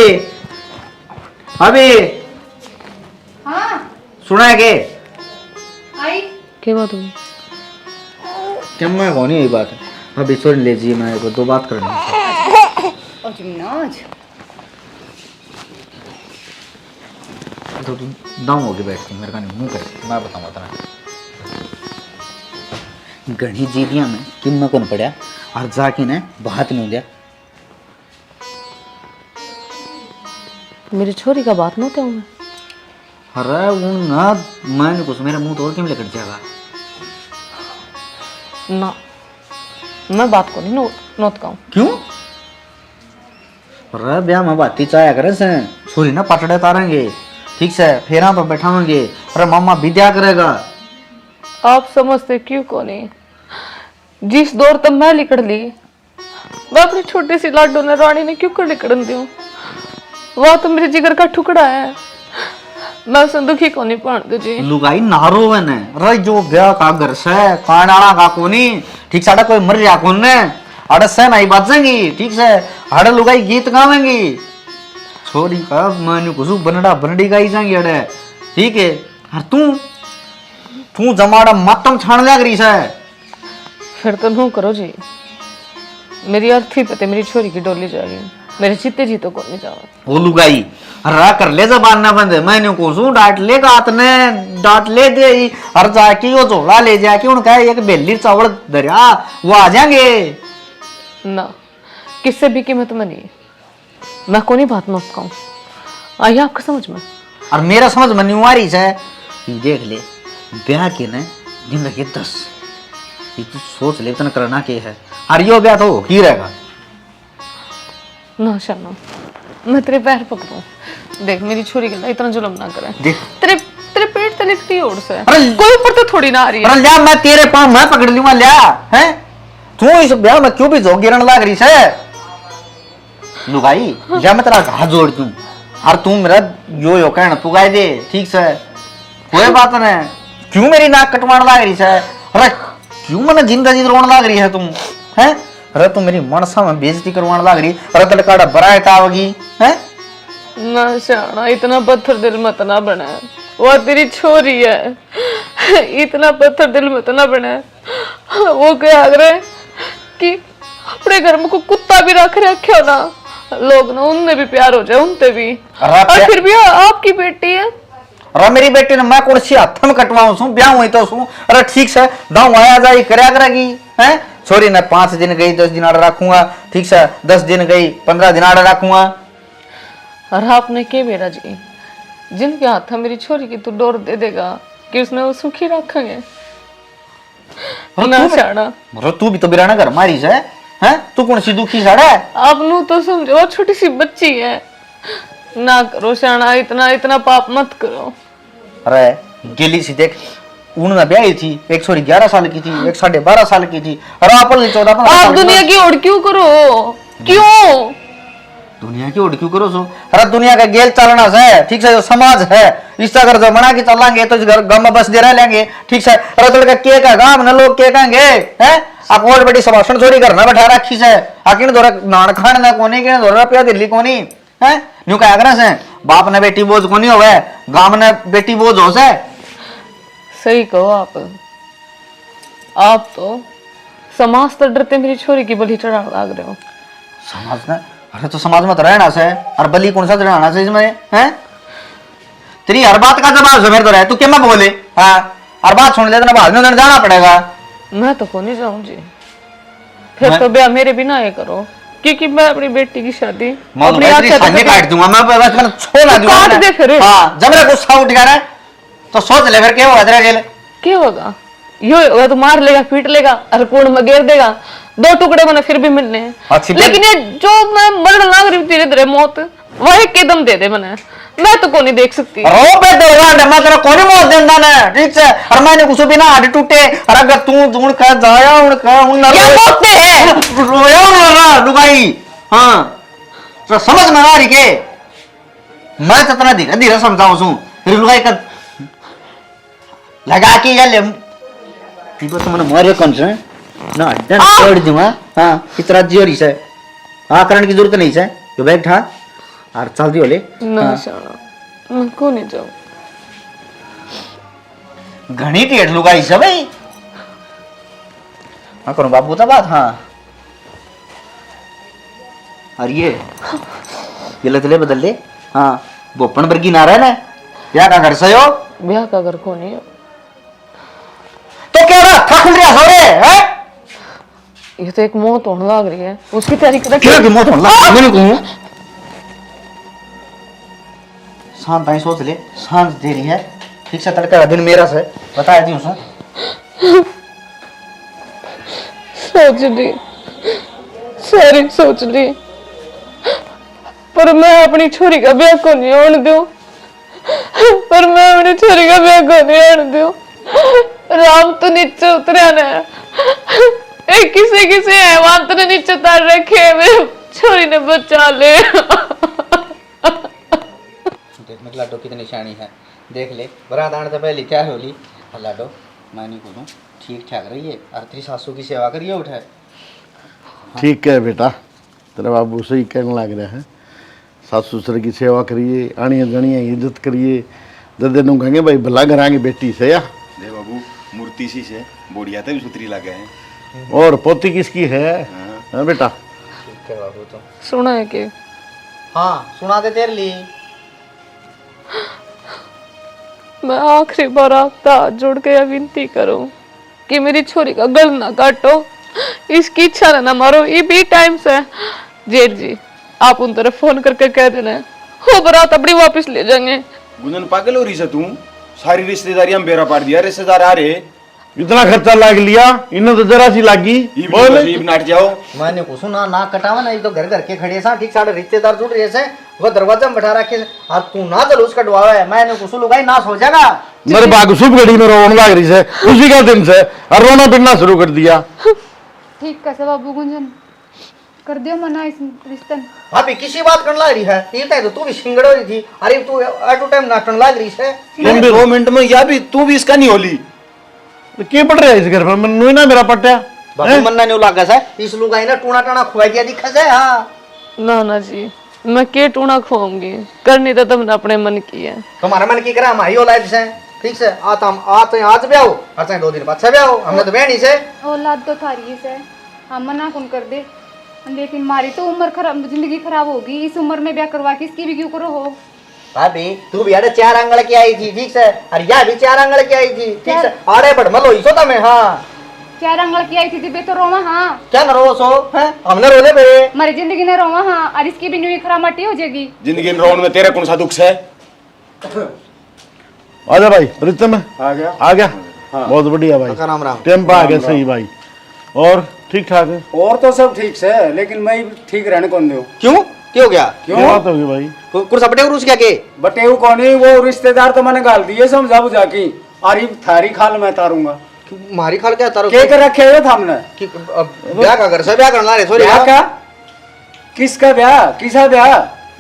S1: भाभी
S3: हाँ
S1: सुना है के
S3: आई
S2: क्या बात हुई?
S1: क्या मैं कौन यही बात है। भाभी सॉरी लीजिए, मैं को दो बात करनी है।
S3: और जिमनाज
S1: तो तुम दाम होके बैठती मेरे का मुंह कर, मैं बताऊँ तेरा गढ़ी जीतिया में किम कौन पड़ा और जाके ने बात नहीं दिया।
S2: मेरी छोरी का बात नोते हूँ मैं।
S1: अरे उन ना मैं कुछ मेरा मुंह तोड़ के लेकर जाएगा
S2: ना, मैं बात को नहीं नोट कहूँ।
S1: क्यों? अरे ब्याह में बाती चाया करे से छोरी ना पटड़े तारेंगे, ठीक से फेरा पर बैठाएंगे, अरे मामा विद्या करेगा।
S2: आप समझते क्यों को नहीं? जिस दौर तक मैं लिकड़ ली, वह अपनी छोटी सी लाडो ने रानी ने क्यों कर लिकड़न दी? वह तो मेरे जिगर का टुकड़ा है, मैं उसे दुखी को नहीं पाण जी।
S1: लुगाई नारो है ने, अरे जो ब्याह का घर से कानाड़ा का कोनी, ठीक साड़ा कोई मर जा कौन ने, अरे से नहीं बजेंगी, ठीक से अरे लुगाई गीत गावेंगी, छोरी का मैंने कुछ बनड़ा बनड़ी गाई जाएंगी अरे, ठीक है। और तू जमाड़ा मतम छान लग रही है।
S2: फिर तो नू करो जी, मेरी अर्थी पे मेरी छोरी की डोली जाएगी, मेरे चित्ते जी तो को नहीं जावा।
S1: वो लुगाई रा कर ले जबान ना बंद, मैंने को सू डांट लेगा आतने डांट ले दे हर जाके वो झोला ले जाके उनका एक बेली चावल दरिया वो आ जाएंगे
S2: ना। किससे भी कीमत में नहीं, मैं को नहीं बात मत कहूँ, आइए आपका समझ में।
S1: और मेरा समझ में नहीं आ रही है। ये देख ले ब्याह के ने जिंदगी 10, ये तू सोच ले इतना करना के है, और यो ब्याह तो ही रहेगा
S2: ना शाना, मैं तेरे पैर पकड़ूं, देख मेरी छोरी के लिए इतना जुल्म ना करे।
S1: देख
S2: तेरे तेरे पेट तले लिखती ओर से
S1: अरे
S2: कोई ऊपर तो थोड़ी ना आ रही है।
S1: अरे लिया मैं तेरे पाँव मैं पकड़ लूंगा लिया है, तू इस ब्याह में क्यों भी जो गिरन लग रही है लुगाई, लिया मैं तेरा हाथ जोड़ दूं, और तू मेरा यो कहना तू गाय दे, ठीक से कोई बात नहीं। क्यों मेरी नाक कटवाने लग रही है? अरे क्यों मैंने जिंदगी रोने लग रही है तुम हैं? अरे तू मेरी मनसा में बेइज्जती करवाने लग रही, अरे तड़काड़ा बराए तावगी हैं?
S2: ना शाना इतना पत्थर दिल मत ना बना, वो तेरी छोरी है, इतना पत्थर दिल मत ना बना। वो क्या करे कि अपने घर में कोई कुत्ता भी रख रखे हो ना, लोग ना उनने भी प्यार हो जाए उनसे भी, और फिर भी आपकी बेटी है।
S1: अरे मेरी बेटी ने मैं कौन सी हाथ में कटवाऊं सू ब्याह हुई तो सू, अरे ठीक से दाऊ आया जाई करया करेगी हैं? छोरी ने 5 दिन गई 10 दिन आड़ रखूंगा, ठीक से 10 दिन गई 15 दिन आड़ रखूंगा।
S2: और आपने क्या बेरा जी जिनके हाथ में मेरी छोरी की तू डोर दे देगा कि उसने वो सुखी रखेंगे ना शाना।
S1: अरे तू भी तो बिराना घर मारी से हैं? तू कौन सी दुखी साड़ा है?
S2: आप नू तो समझो वो छोटी सी बच्ची है, ना करो शाना, इतना इतना पाप मत करो।
S1: अरे गेली सी देख, उन्होंने ब्याही थी, एक छोरी 11 साल की थी, एक 12.5 साल की थी, और आप 14-15
S2: आप
S1: साल
S2: दुनिया की ओढ़ क्यों करो? क्यों
S1: दुनिया की ओढ़ क्यों करो सो? अरे दुनिया का गेल चलना है, ठीक से जो समाज है इसका अगर जो बना के चलेंगे तो घर गांव में बस दे रह लेंगे, ठीक है। अरे तो लड़का के का गांव न लोग के कहेंगे हैं? आप और बड़ी सभाषण छोड़ी घर ना बैठा रखी से, आखिर दोरा नान खान ना कोनी के दोरा रुपया दिल्ली कोनी हैं? न्यू क्या करना से बाप ने बेटी बोझ कोनी होवे, गांव ने बेटी बोझ हो से।
S2: सही कहो आप तो समाज तो डरते मेरी छोरी की बलि चढ़ा लाग रहे हो।
S1: समाज ने, अरे तो समाज में तो रहना से, और बलि कौन सा चढ़ाना से इसमें हैं? तेरी हर बात का जवाब जमेर तो रहे, तू क्या मैं बोले हाँ? हर बात सुन ले तो बाद में जाना पड़ेगा।
S2: मैं तो को नहीं जाऊं जी, फिर तो ब्याह मेरे बिना ये करो, क्योंकि मैं अपनी बेटी की शादी अपनी
S1: सामने काट दूंगा मैं, बस मैं छोड़ दूंगा।
S2: काट दे फिर।
S1: हाँ जब मेरा गुस्सा उठ गया ना तो सोच ले फिर क्या होगा तेरा गेल।
S2: क्या होगा? यो होगा तो मार लेगा पीट लेगा और कूड़ में घेर देगा, 2 टुकड़े मैंने फिर भी मिलने हैं। लेकिन ये जो मैं मरण लाग रही धीरे धीरे मौत, वह एक कदम दे दे मैंने, मैं तो को नहीं देख सकती।
S1: रो पे दो मैं तेरा कोनी मौत देंदा ना, ठीक है? और मैंने कुछ भी ना हड्डी टूटे, और अगर तू ढूंढ कर जाया उनका उन
S2: क्या बोलते हैं?
S1: रोया ना लुगाई। हाँ तो समझ में आ रही के मैं तो तेरा धीरे धीरे समझाऊं सू, फिर लुगाई कर लगा के या ले इनको तो मैंने मारे कौन से ना हड्डन तोड़ दूंगा। हाँ कितना जियोरी से हाँ करने की जरूरत नहीं है, तो बैग उठा और चल दियो ले।
S2: ना शाना मैं को नहीं जाऊं।
S1: घनी टेढ़ लुगाई से भाई। हाँ करो बाबू तो बात। हाँ और ये लतले बदल ले। हाँ बोपन बर्गी ना रहे ना क्या का घर से हो
S2: ब्याह का घर को नहीं हो
S1: तो क्या रहा था खुल रहा हो रे हैं?
S2: ये तो एक मौत होने लग रही है उसकी तैयारी कर।
S1: क्या की मौत होने लगी मैंने कहूं शांत आई सोच ले, शांत दे रही है ठीक से। तड़का दिन मेरा से बताया दी उसने
S2: सोच ली सारी सोच ली, पर मैं अपनी छोरी का ब्याह को नहीं होने दूं। पर मैं अपनी छोरी का ब्याह को नहीं होने दूं। राम तो नीचे उतरा ना, एक किसी किसी हैवान तो नीचे उतार रखे, मेरी छोरी ने बचा ले।
S1: देख लाडो कितनी शानी है, देख ले बरात आने से पहले क्या होली। लाडो मैं नहीं कहूँ ठीक ठाक रही है और तेरी सासू की सेवा करिए उठे।
S6: ठीक है बेटा, तेरे बाबू सही कहने लग रहा है। सास ससुर की सेवा करिए, आनिया जनिया इज्जत करिए। ददे नु कहेंगे भाई भला घरांगे बेटी से या
S4: दे बाबू मूर्ति सी से बोड़िया तो भी सुतरी लगे हैं।
S6: और पोती किसकी है? हाँ बेटा
S1: ठीक है बाबू तो
S2: सुना है कि
S1: हाँ सुना दे तेरे लिए।
S2: मैं आखिरी बार आपका हाथ जोड़ के यह विनती करूं कि मेरी छोरी का गल ना काटो, इसकी इच्छा ना मारो। ये भी टाइम से जेठ जी आप उन तरफ फोन करके कह देना हो बारात अपनी वापस ले जाएंगे।
S4: गुंजन पागल हो रही से तू, सारी रिश्तेदारी हम बेरा पाड़ दिया, रिश्तेदार आ रहे
S6: इतना खर्चा लाग लिया, इन्हें तो जरा सी लागी।
S4: बोल नाट जाओ।
S1: मैंने कुछ ना ना कटावा ना, ये तो घर घर के खड़े सा ठीक साढ़े रिश्तेदार जुड़ रहे से वो दरवाजा में बैठा रखे और तू ना जलूस कटवावा है। मैंने कुछ लुगाई नाश हो जाएगा।
S6: मेरे बाग शुभ घड़ी में रोने लग रही से उसी का दिन से और रोना पिटना शुरू कर दिया।
S3: ठीक कैसे बाबू गुंजन कर दियो मना इस रिश्ते में।
S1: भाभी किसी बात करने लग रही है, ये तो तू भी सिंगड़ रही थी, अरे तू एट टाइम नाचने लग रही है।
S4: 2 मिनट में या भी तू भी इसका नहीं होली।
S6: तो क्या पड़ रहा है इस घर में? मैं ना मेरा पट्या
S1: बाबू मन्ना नहीं लगा सा इस लुगाई ना टूना टाना खुआ दिया दिखा से। हाँ
S2: ना जी मैं के टूना खुआऊंगी, करनी तो तुमने अपने मन की है।
S1: तुम्हारा मन की करा हमारी औलाद से ठीक से आता हम आज ब्याह हो और चाहे 2 दिन बाद से ब्याह हो, हमने तो ब्याह नहीं से।
S3: औलाद तो थारी से हम मना कौन कर दे, लेकिन मारी तो उम्र खराब, जिंदगी खराब होगी। इस उम्र में ब्याह करवा के इसकी भी क्यों करो हो।
S1: भाभी तू भी अरे 4 आंगल की आई थी ठीक से, और यह भी 4 आंगल की आई थी ठीक से। अरे बड़मल होई सो तमे। हाँ
S3: 4 आंगल की आई थी बे तो रोवा। हाँ
S1: क्या न रो सो है हमने रोले बे
S3: हमारी जिंदगी ने रोवा। हाँ और इसकी भी न्यू खराब मट्टी हो जाएगी।
S4: जिंदगी में रोन में तेरे कौन सा दुख है?
S6: आजा भाई रिश्ते में
S7: आ गया।
S6: आ गया। बहुत बढ़िया भाई,
S1: राम राम।
S6: टेम्पा आ गया सही भाई। और ठीक ठाक है?
S7: और तो सब ठीक से, लेकिन मैं ठीक रहने कौन दूं।
S1: क्यों क्या हो गया?
S6: क्या बात होगी भाई?
S1: कुछ अपने उरुस क्या के
S7: बटेऊ कौनी वो रिश्तेदार तो मैंने गाल दिए समझा बुझा की, अरे थारी खाल मैं तारूंगा।
S1: मारी खाल क्या तारो
S7: के रखे हुए हमने
S1: कि ब्याह का घर से ब्याह करना रे सॉरी
S7: ब्याह का किसका ब्याह, किसा ब्याह?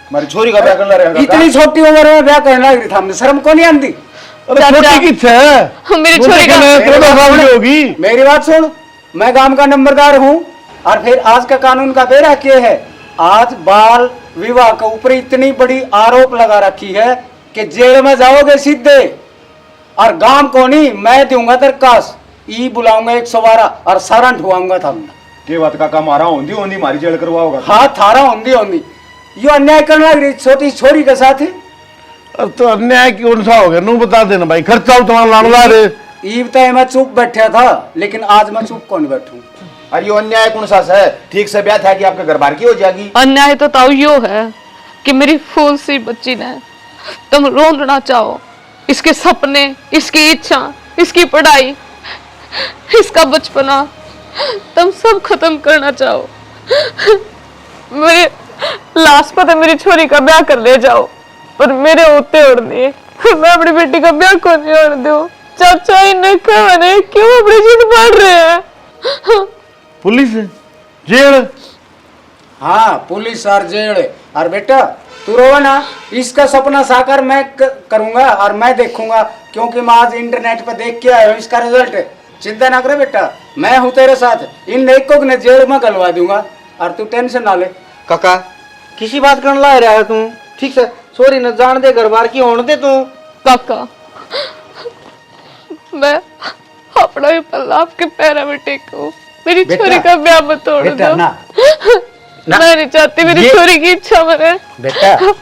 S4: हमारी छोरी का ब्याह करना रहेगा।
S7: इतनी छोटी उम्र में ब्याह करने लग रही था, हमने शर्म को नहीं आती।
S6: अरे छोटी किस है?
S2: मेरी छोरी का
S6: 13 साल की होगी।
S7: मेरी बात सुन, मैं गांव का नंबरदार हूँ और फिर आज का कानून का बेरा किए है। आज बाल विवाह के ऊपर इतनी बड़ी आरोप लगा रखी है कि जेल में जाओगे सीधे। और गांव को नहीं, मैं दूंगा दरखास्त, ई बुलाऊंगा 112 और सारा ढुआऊंगा था।
S4: के बात का काम आ रहा होंदी होंदी मारी जेल करवाओगा।
S7: हाँ थारा होंगी यो अन्याय करने लग रही छोटी छोरी के साथ ही।
S6: अब तो अन्याय कौन सा हो गया? नू बता देना भाई, खर्चा तुम्हारा लानला रे।
S7: ईब तय मैं चुप बैठा था, लेकिन आज मैं चुप कौन बैठूं।
S4: अरे यो अन्याय कौन सा है? ठीक से ब्याह था कि आपके घर बार की हो जाएगी।
S2: अन्याय तो ताऊ यो है कि मेरी फूल सी बच्ची ने तुम रोंदना चाहो, इसके सपने, इसकी इच्छा, इसकी पढ़ाई, इसका बचपना तुम सब खत्म करना चाहो। मेरे लास्ट पर तो मेरी छोरी का ब्याह कर ले जाओ। पर मेरे होते और नहीं मैं अपनी बेटी का ब्याह को नहीं होने दूं। चाचा इन्हें कहने क्यों अपनी जिद पड़ रहे हैं?
S6: पुलिस जेल
S7: हाँ पुलिस और जेल। और बेटा तू रो ना, इसका सपना साकार मैं करूंगा और मैं देखूंगा, क्योंकि मैं आज इंटरनेट पर देख के आया हूँ इसका रिजल्ट। चिंता ना करे बेटा, मैं हूँ तेरे साथ, इन एक को ने जेल में गलवा दूंगा और तू टेंशन ना ले।
S1: काका किसी बात करने ला रहा है तू? ठीक है सॉरी न, जान दे घर बार की होने दे तू।
S2: काका मैं अपना भी पल्ला आपके पैरों में टेकूं, मेरी छोरी का ब्याह मत तोड़
S7: बेटा
S2: दो।
S7: ना,
S2: मैं नहीं चाहती मेरी छोरी की इच्छा मरे।
S7: बेटा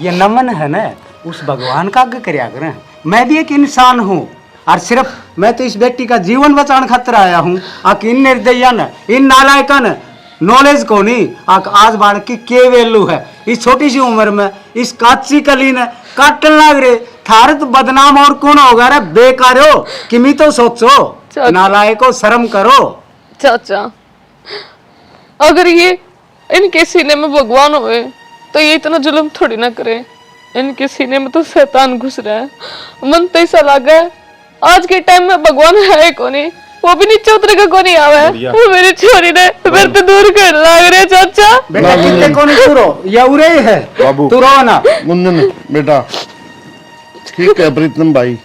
S7: ये नमन है ना उस भगवान का आगे कर्या करें। मैं भी एक इंसान हूँ और सिर्फ मैं तो इस बेटी का जीवन बचाने खातिर आया हूँ। आक इन निर्दयन इन नालायकन नॉलेज को नहीं आक आज बाढ़ की के वैल्यू है इस छोटी सी उम्र में इस काची कली ने काटन लग रहे थारे तो बदनाम और कौन होगा रे बेकार हो कि मी तो सोचो नालायको शर्म करो।
S2: चाचा अगर ये इनके सीने में भगवान होए तो ये इतना जुल्म थोड़ी ना करे। इनके सीने में तो शैतान घुस रहा है। मन तो ऐसा लगा है आज के टाइम में भगवान है को नहीं, वो भी नीचे उतरेगा को नहीं आवे। मेरी छोरी ने मेरे तो दूर कर लाग रहे। चाचा
S7: बेटा कितने को नहीं तुरो या उरे ही है
S6: बाबू
S7: तू रो ना।
S6: मुंजन बेटा ठीक है प्रीतम भाई,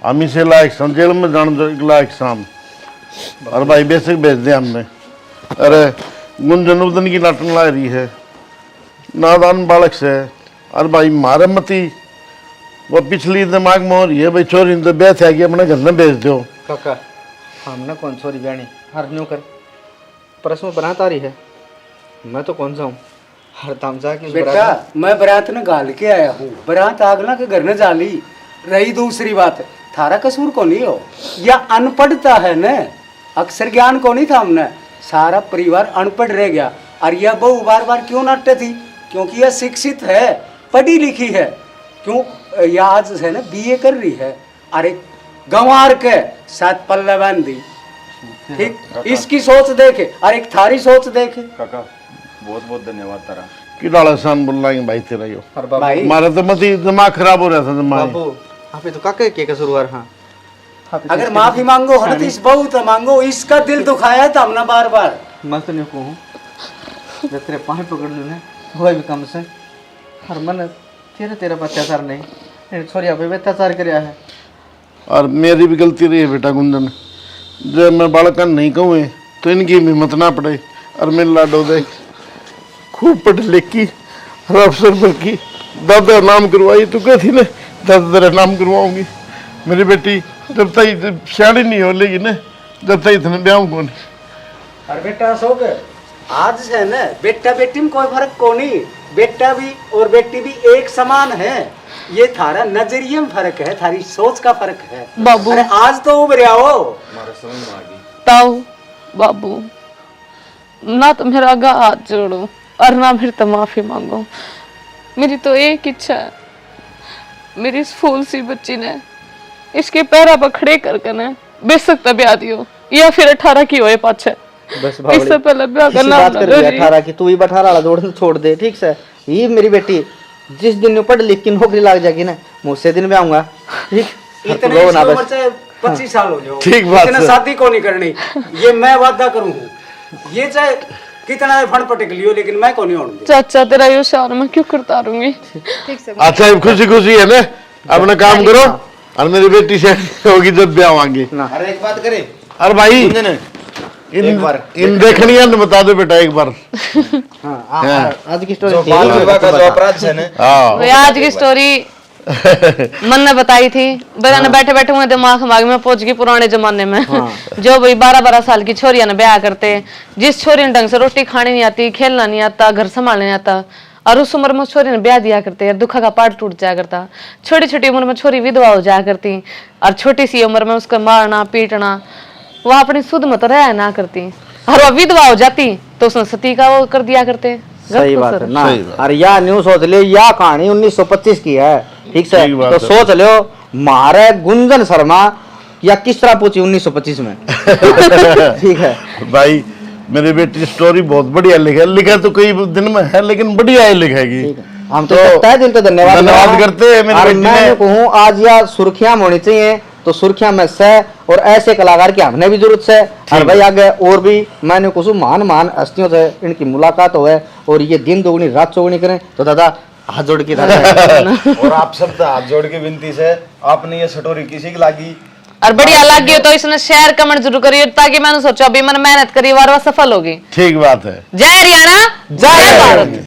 S6: हम इसे लायक सम जेल में जान दो लायक शाम और भाई बेसिक भेज दे हमने। अरे गुंजन उदन की लाटन ला रही है, नादान बालक से। और भाई मारे मती वो पिछली दिमाग में हो रही है भाई चोरी तो बेच है कि अपने घर में भेज दो।
S1: काका हमने कौन छोरी बयानी हर न्यू कर परसों बरात आ रही है, मैं तो कौन सा हूँ हर ताम जा के
S7: बेटा मैं बारात ने गाल के आया हूँ, बारात आगला के घर ने जाली। रही दूसरी बात थारा कसूर को नहीं हो या अनपढ़ता है न, अक्सर ज्ञान को नहीं था हमने, सारा परिवार अनपढ़ रह गया। और यह बहू बार बार क्यों नाटते थी? क्योंकि यह शिक्षित है, पढ़ी लिखी है। क्यों यह आज है ना बीए कर रही है। अरे गंवार के साथ पल्ले बांधी ठीक, इसकी सोच देखे और एक थारी सोच देखे।
S4: काका बहुत बहुत धन्यवाद तारा।
S6: कि डाला शान बोल रहा भाई तेरा यो
S7: भाई
S6: मारा तो मती दिमाग खराब हो रहा था दिमाग।
S1: बाबू आप तो काका के कसूरवार। हाँ
S7: अगर माफी मांगो हो ना तो इस बहू तो मांगो, इसका दिल दुखाया था हमने बार बार।
S1: मैं तो नहीं कहूँ जब तेरे पाँव पकड़ लूँ ना हुआ भी कम से हर मन तेरे तेरे पर अत्याचार नहीं छोरी आप भी अत्याचार कराया है।
S6: और मेरी भी गलती रही है बेटा गुंजन, जब मैं बालकन नहीं कहूँ तो इनकी भी हिम्मत ना पड़े। और मेरे लाडो देख खूब पढ़ लिख की हर अफसर पर की दादा नाम करवाई तू कहती ना दादा तेरा नाम करवाऊंगी। मेरी बेटी जब तक सियाणी नहीं हो लेगी ना जब तक इतने ब्याह को नहीं।
S7: और बेटा अशोक आज है ना बेटा बेटी में कोई फर्क को नहीं, बेटा भी और बेटी भी एक समान है। ये थारा नजरिए में फर्क है, थारी सोच का फर्क है।
S2: बाबू
S7: अरे आज तो उभरे आओ।
S2: ताऊ बाबू ना तो मेरा आगा हाथ जोड़ो और ना फिर तो माफी मांगो। मेरी तो एक इच्छा है, मेरी इस फूल सी बच्ची ने इसके पैरा पर खड़े करके ना बेशक ब्याह दियो या फिर 18 की होए पाछे।
S1: बस
S2: इससे पहले ब्याह करना
S1: बात कर रही 18 की तू ही 18 वाला छोड़ दे ठीक से। ये मेरी बेटी जिस दिन पढ़ लिख की नौकरी लग जाएगी ना मुझसे दिन में आऊंगा ठीक।
S7: इतने
S1: रो ना
S7: इसकी
S1: बस।
S7: उम्र चाहे 25 साल हो जाओ
S6: ठीक बात
S7: इतना
S6: है।
S7: शादी को नहीं करनी, ये मैं वादा करूँ। ये चाहे कितना फंड पटक लियो लेकिन मैं को नहीं होने।
S2: चाचा तेरा यो शान मैं क्यों करता रहूंगी।
S6: अच्छा अब खुशी खुशी है ना अपना काम करो और मेरी बेटी से होगी जब ब्याह आगे।
S4: अरे एक बात करे
S6: और भाई
S4: गुंजन
S6: इन देखनी है तो बता दो बेटा एक बार।
S1: आज की
S4: जो
S1: स्टोरी
S4: बाल विवाह का जो अपराध है ना
S6: हाँ
S2: वे आज की स्टोरी मन ने बताई थी। बड़ा ने बैठे बैठे हुए दिमाग में पहुंच गई पुराने जमाने में। जो भाई 12-12 साल की छोरियां ने ब्याह करते, जिस छोरी ने ढंग से रोटी खानी नहीं आती, खेलना नहीं आता, घर संभालने नहीं आता, और उस उम्र में छोरी ने ब्याह दिया करते यार, दुखा का पाट टूट जाया करता। छोटी छोटी उम्र में छोरी विधवा हो जाया करती और छोटी सी उम्र में उसका मारना पीटना, वह अपनी शुद्ध मत रह ना करती और वह विधवा हो जाती तो उसने सती का वो कर दिया करते।
S1: सही बात है ना। अरे या न्यू सोच ले या कहानी 1925 की है ठीक से।
S6: ठीक बात
S1: तो
S6: है।
S1: सोच लो मारे गुंजन शर्मा या किस तरह पूछी 1925 में ठीक है
S6: भाई मेरी बेटी स्टोरी बहुत बढ़िया लिखा तो कई दिन में है लेकिन बढ़िया ही लिखेगी।
S1: हम तो तहे दिल तो धन्यवाद
S6: धन्यवाद करते हैं मेरे
S1: और
S6: बेटे
S1: मैं
S6: ने।
S1: कहूँ आज या सुर्खियां होनी चाहिए तो सुर्खियां में से और ऐसे कलाकार की हमने भी जरूरत है और भाई आगे और भी मैंने कुछ महान महान हस्तियों से इनकी मुलाकात हो है और ये दिन दोगुनी रात चौगुनी करें तो दादा हाथ जोड़ के दादा
S4: और आप सब तो हाथ जोड़ के विनती से आपने ये स्टोरी किसी की लागी
S2: और बढ़िया लगी तो इसने शेयर कमेंट जरूर करिए ताकि मैंने सोचा अभी मैंने मेहनत करी और वो सफल होगी।
S6: ठीक बात है।
S2: जय हरियाणा जय भारत।